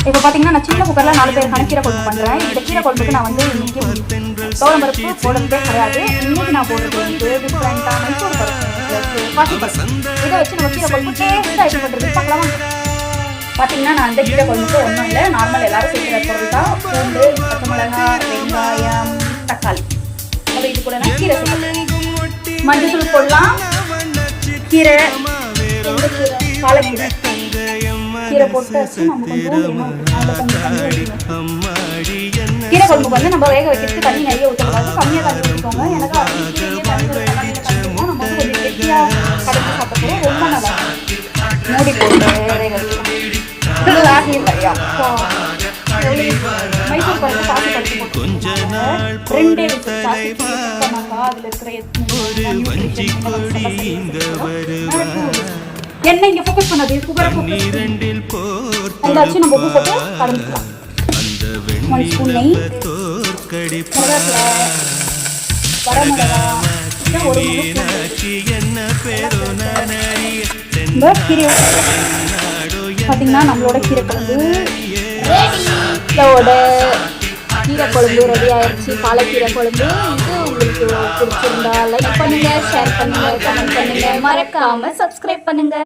இப்போ பார்த்தீங்கன்னா நான் சின்ன குக்கரில் 4 பேருக்கான கீரை குழம்பு பண்ணுறேன். இந்த கீரை குழம்புக்கு நான் வந்து இன்றைக்கி தோரம்பருப்பு போடுறதே கிடையாது. இன்றைக்கி நான் போடுறது வந்து டிஃப்ரெண்ட்டாக மைசூர் பருப்பு ப்ளஸ் பாசிப்பருப்பு. இதை வச்சு நம்ம கீரை குழம்பு டேஸ்ட்டாக எப்படி பண்ணுறது பார்க்கலாமா? பார்த்தீங்கன்னா நான் அந்த கீரை குழம்புக்கு ஒன்றும் இல்லை, நார்மல் எல்லோரும் சேர்க்கிற பொருள் தான். பூண்டு, பச்சை மிளகாய், வெங்காயம், தக்காளி. நம்ம இது கூட நான் கீரை சேர்க்கணும். மஞ்சள் தூள் போடலாம். கீரை பாலக்கீரை கீரை போட்டு வச்சு நம்ம கொஞ்சம் கீரை குழம்பு வந்து நம்ம வேக வைக்கிறதுக்கு தண்ணி நிறைய ஊற்றக்கூடாது, கம்மியாக தண்ணி ஊற்றிக்கோங்க. எனக்கு நம்ம வந்து கொஞ்சம் கெட்டியாக கடைஞ்சி சாப்பிட்டு ரொம்ப நல்லா மூடி போட்டு வேக வைக்கலாம். மைசூர் பருப்பு பாசி பருப்பு போட்டு 2 விசில் அதில் இருக்கிற என்ன இங்கே ஃபோக்கஸ் பண்ணது குக்கரை வச்சு நம்ம உப்பு போட்டு கலந்துக்கலாம். 1 ஸ்பூன் நெய், வரமிளகா, 1 இந்த கீரை பார்த்தீங்கன்னா நம்மளோட கீரை குழம்பு கீரை குழம்பு ரெடி ஆயிடுச்சு. பாலக்கீரை குழம்பு. இது உங்களுக்கு பிடிச்சிருந்தா லைக் பண்ணுங்க, ஷேர் பண்ணுங்க, கமெண்ட் பண்ணுங்க, மறக்காம சப்ஸ்கிரைப் பண்ணுங்க.